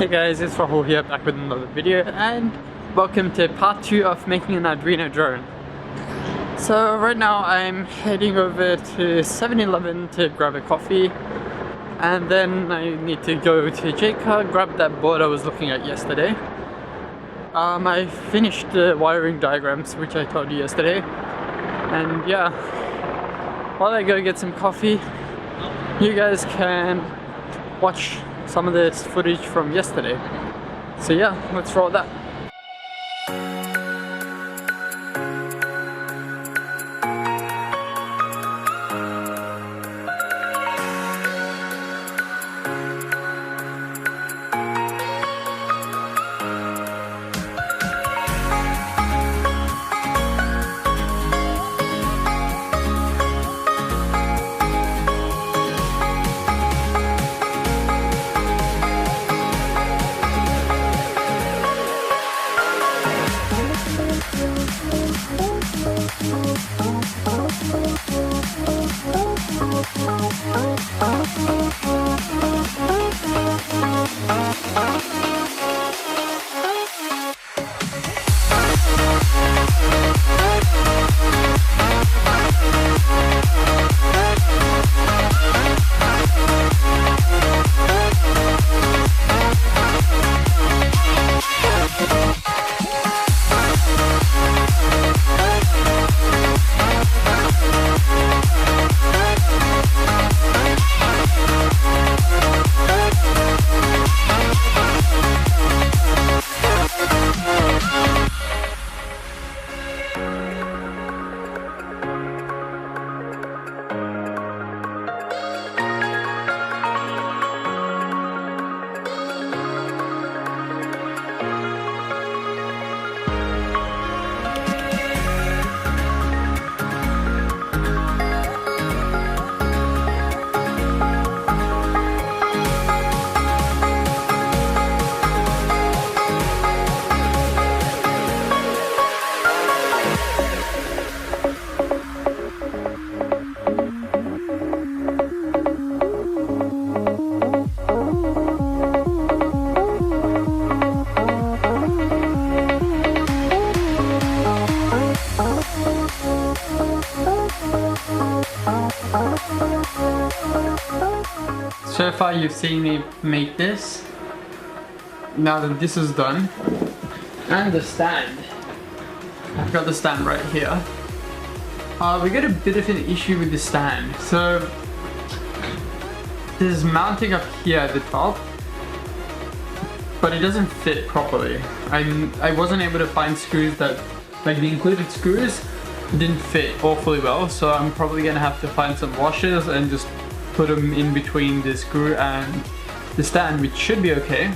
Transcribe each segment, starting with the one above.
Hey guys, it's Rahul here, back with another video, and welcome to part 2 of making an Arduino drone. So right now I'm heading over to 7-Eleven to grab a coffee, and then I need to go to JCar, grab that board I was looking at yesterday. I finished the wiring diagrams which I told you yesterday, and yeah, while I go get some coffee, you guys can watch some of this footage from yesterday. So yeah, let's roll that. So far you've seen me make this. Now that this is done, and the stand, I've got the stand right here. We got a bit of an issue with the stand. So there's mounting up here at the top, but it doesn't fit properly. I wasn't able to find screws that, like the included screws, didn't fit awfully well, so I'm probably gonna have to find some washers and just put them in between the screw and the stand, which should be okay.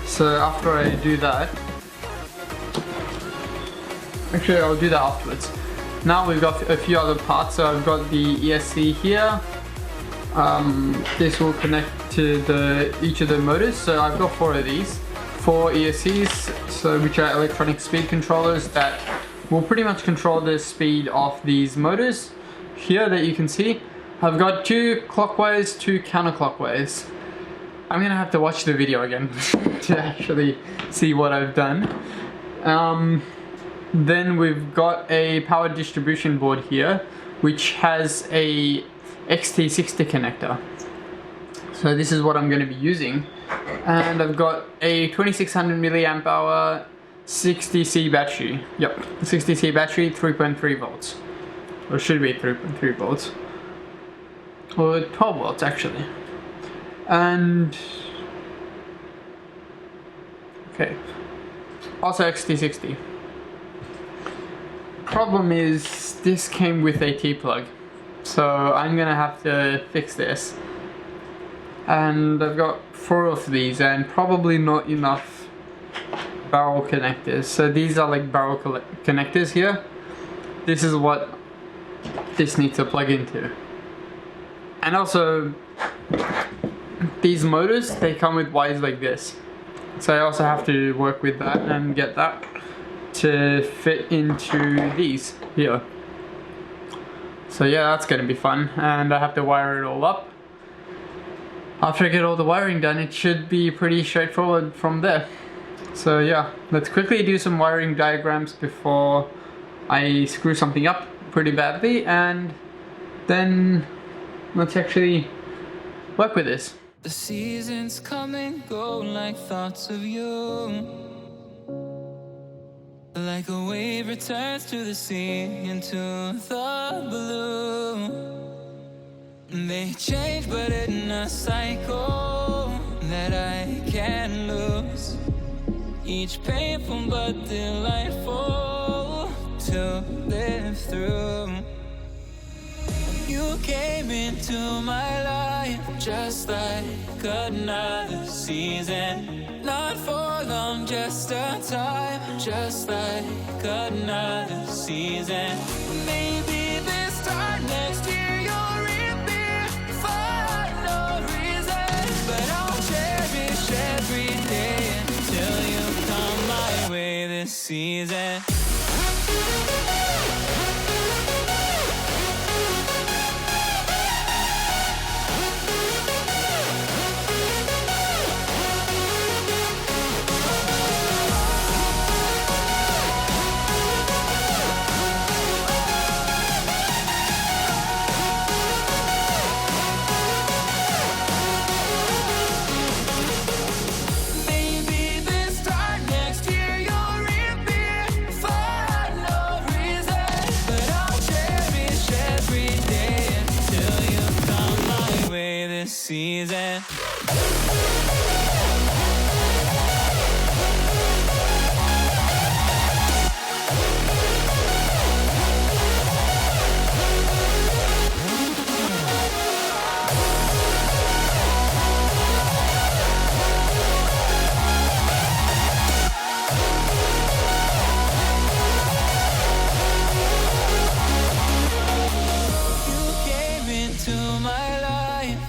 So after I do that, actually I'll do that afterwards. Now we've got a few other parts. So I've got the ESC here. This will connect to each of the motors. So I've got 4 of these, 4 ESCs, so which are electronic speed controllers that will pretty much control the speed of these motors. Here that you can see, I've got 2 clockwise, 2 counterclockwise. I'm gonna have to watch the video again to actually see what I've done. Then we've got a power distribution board here, which has a XT60 connector. So this is what I'm going to be using. And I've got a 2600 milliamp hour 60C battery. Yep, 60C battery, 3.3 volts. Or should be 3.3 volts. Or 12 volts actually. And okay, also XT60. Problem is this came with a T-plug, so I'm gonna have to fix this. And I've got 4 of these and probably not enough barrel connectors. So these are like barrel connectors here. This is what this needs to plug into. And also these motors, they come with wires like this. So I also have to work with that and get that to fit into these here. So yeah, that's gonna be fun, and I have to wire it all up. after I get all the wiring done, it should be pretty straightforward from there. So yeah, let's quickly do some wiring diagrams before I screw something up pretty badly, and then let's actually work with this. The seasons come and go like thoughts of you. Like a wave returns to the sea, into the blue. They change but in a cycle that I can't lose. Each painful but delightful to live through. You came into my life just like another season. Not for long, just a time, just like another season. Maybe this time next year you'll reappear for no reason. But I'll cherish every day until you come my way this season. Season.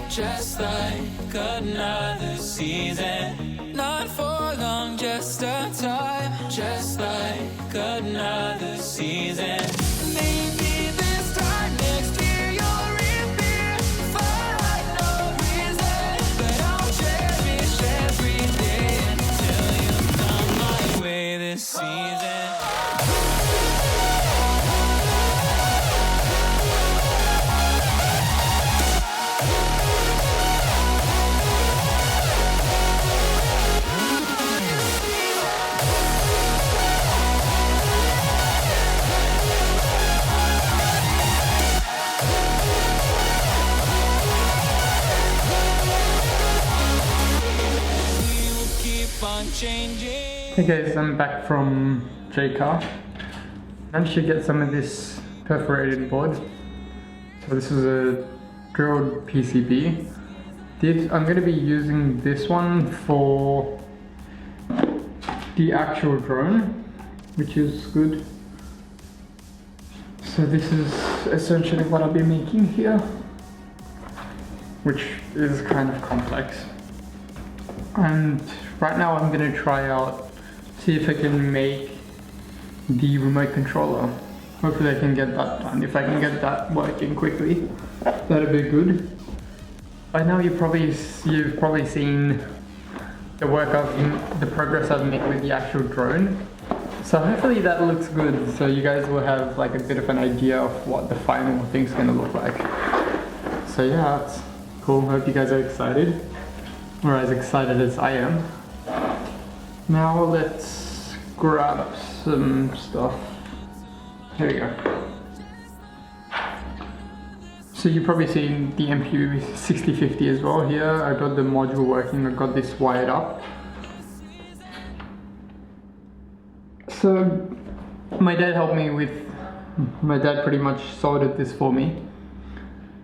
Just like another season. Not for long, just a time. Just like another season. Maybe this time next year you'll reappear for no reason. But I'll cherish every day until you come my way this season. Hey guys, I'm back from J-Car. Managed to get some of this perforated board. So this is a drilled PCB. I'm going to be using this one for the actual drone, which is good. So this is essentially what I'll be making here, which is kind of complex. And right now I'm going to try out, see if I can make the remote controller. Hopefully I can get that done. If I can get that working quickly, that'd be good. By now you've probably seen the progress I've made with the actual drone. So hopefully that looks good, so you guys will have like a bit of an idea of what the final thing's gonna look like. So yeah, that's cool. Hope you guys are excited, or as excited as I am. Now let's grab some stuff. Here we go. So you've probably seen the MPU6050 as well here. I got the module working, I got this wired up. So my dad pretty much soldered this for me.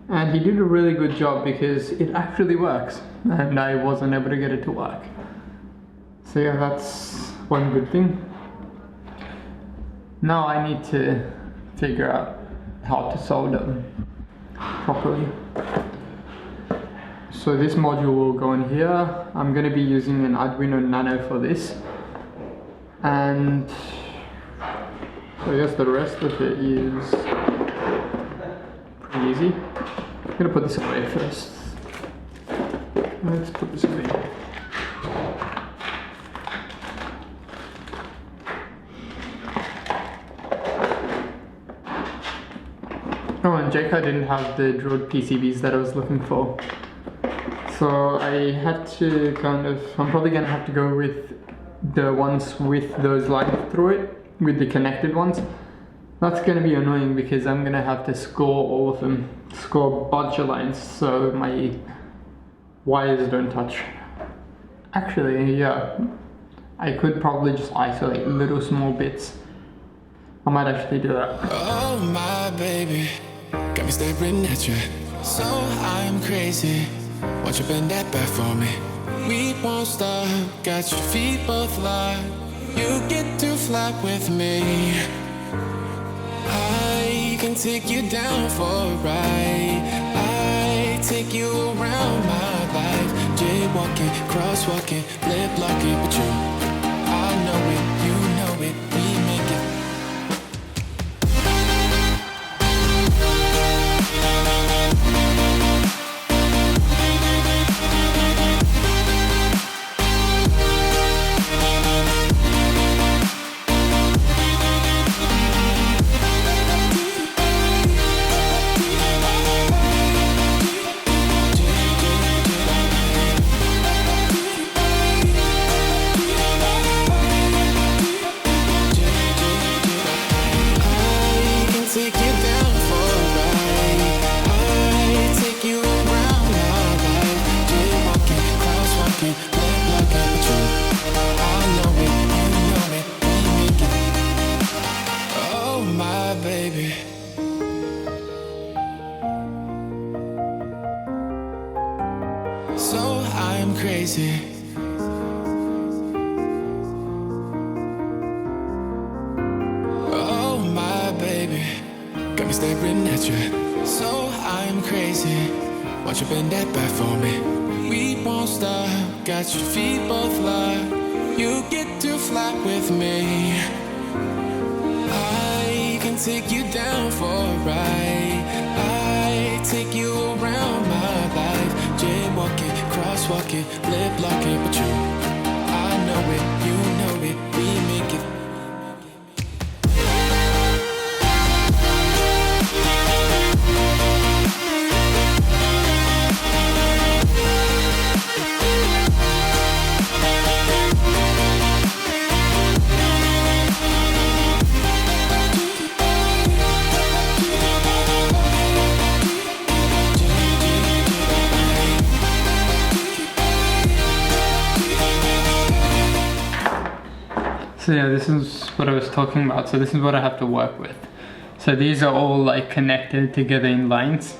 And he did a really good job because it actually works. And I wasn't able to get it to work. So yeah, that's one good thing. Now I need to figure out how to solder properly. So this module will go in here. I'm going to be using an Arduino Nano for this. And I guess the rest of it is pretty easy. I'm going to put this away first. Let's put this away. Oh, and Jake, I didn't have the drilled PCBs that I was looking for. So I had to I'm probably gonna have to go with the ones with those lines through it, with the connected ones. That's gonna be annoying because I'm gonna have to score all of them, score a bunch of lines so my wires don't touch. Actually, yeah, I could probably just isolate little small bits. I might actually do that. Oh my baby, got me staring at you. So I'm crazy. Won't you bend that back for me? We won't stop. Got your feet both locked. You get to fly with me. I can take you down for a ride. I take you around my life. Jaywalking, crosswalking, lip locking, but you, I know it, you know it. We make it. So I'm crazy. Oh my baby, got me staring at you. So I'm crazy. Won't you bend that back for me? We won't stop. Got your feet both locked. You get to fly with me. I can take you down for a ride. I take you around my life. Jaywalking, crosswalking, lip locking, but you, I know it, you know it, we make it. So yeah, this is what I was talking about. So this is what I have to work with. So these are all like connected together in lines.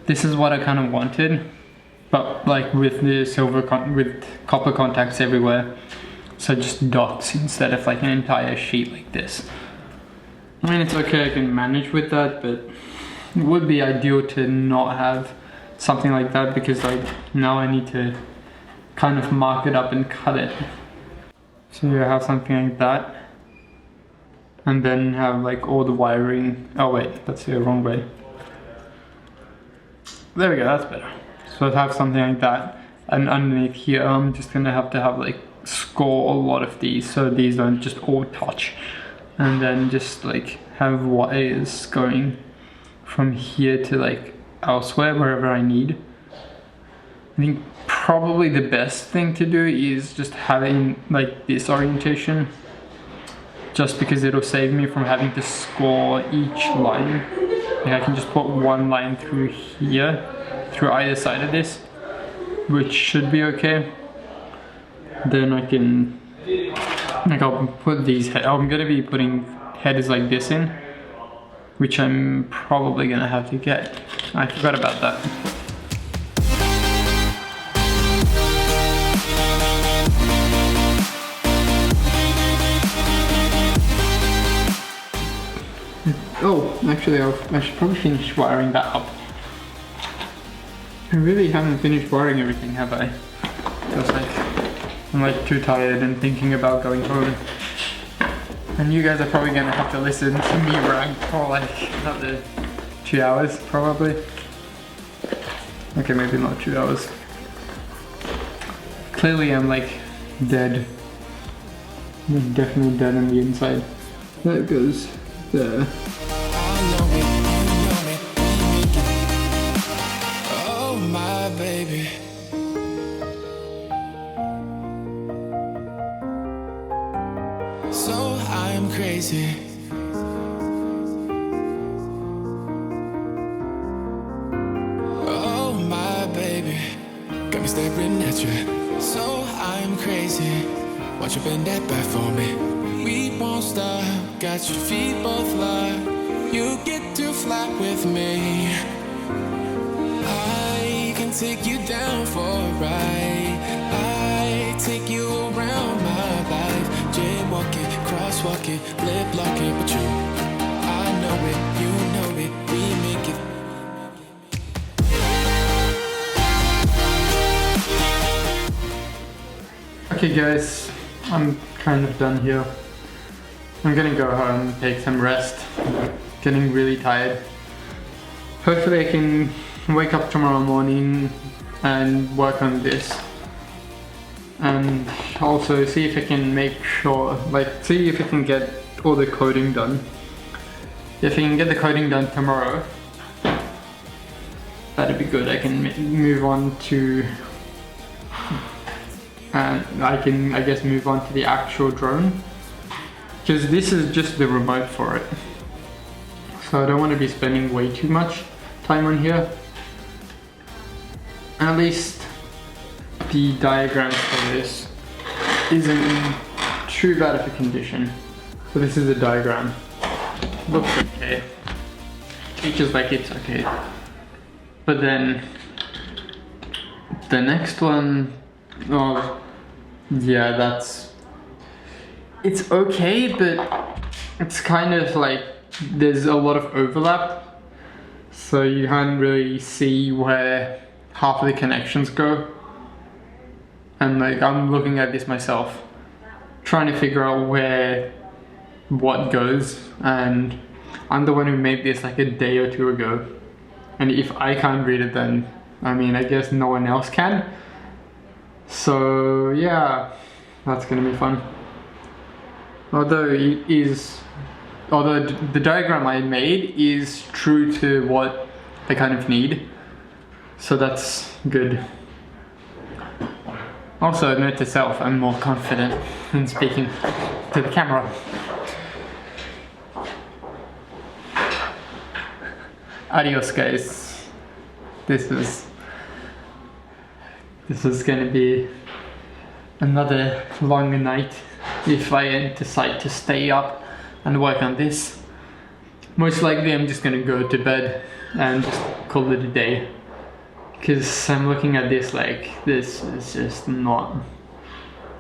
This is what I kind of wanted, but like with the with copper contacts everywhere. So just dots instead of like an entire sheet like this. I mean, it's okay, I can manage with that, but it would be ideal to not have something like that because like now I need to kind of mark it up and cut it. So you have something like that, and then have like all the wiring. Oh wait, that's the wrong way. There we go, that's better. So I have something like that, and underneath here I'm just gonna have to have like score a lot of these so these don't just all touch, and then just like have wires going from here to like elsewhere, wherever I need. I think probably the best thing to do is just having like this orientation, just because it'll save me from having to score each line. Like I can just put one line through here, through either side of this, which should be okay. Then I can, like I'll put these, I'm gonna be putting headers like this in, which I'm probably gonna have to get. I forgot about that. Oh, actually I should probably finish wiring that up. I really haven't finished wiring everything, have I? Feels like I'm like too tired and thinking about going home. And you guys are probably gonna have to listen to me rant for like another 2 hours probably. Okay, maybe not 2 hours. clearly I'm like dead. I'm definitely dead on the inside. That goes there. Oh my baby. So I'm crazy. Oh my baby, got me staring at you. So I'm crazy. Watch you bend that back for me. We won't stop. Got your feet both locked. You get to fly with me. I can take you down for a ride. I take you around my life. Jaywalking, crosswalking, lip locking with you. I know it, you know it, we make it. Okay guys, I'm kind of done here. I'm gonna go home, take some rest. Getting really tired. Hopefully I can wake up tomorrow morning and work on this. And also see if I can make sure, see if I can get all the coding done. If I can get the coding done tomorrow, that'd be good. I can move on to, and I can, I guess, move on to the actual drone. Because this is just the remote for it. So I don't want to be spending way too much time on here. At least the diagrams for this isn't in too bad of a condition. So this is a diagram. Looks okay. Features like it's okay. But then the next one, oh yeah, it's okay, but it's kind of like there's a lot of overlap, so you can't really see where half of the connections go. And like I'm looking at this myself, trying to figure out where what goes, and I'm the one who made this like a day or two ago, and if I can't read it, then I mean I guess no one else can. So yeah, that's gonna be fun. Although the diagram I made is true to what I kind of need, so that's good. Also, note to self, I'm more confident in speaking to the camera. Adios guys. This is gonna be another long night if I decide to stay up and work on this. Most likely I'm just gonna go to bed and just call it a day. Because I'm looking at this like, this is just not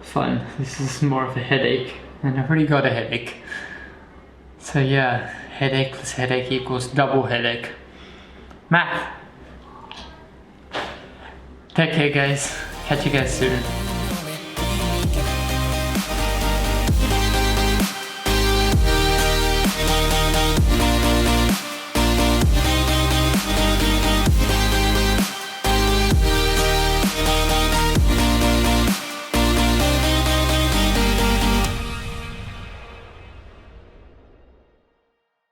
fun. This is more of a headache, and I've already got a headache. So yeah, headache plus headache equals double headache. Math! Take care guys, catch you guys soon.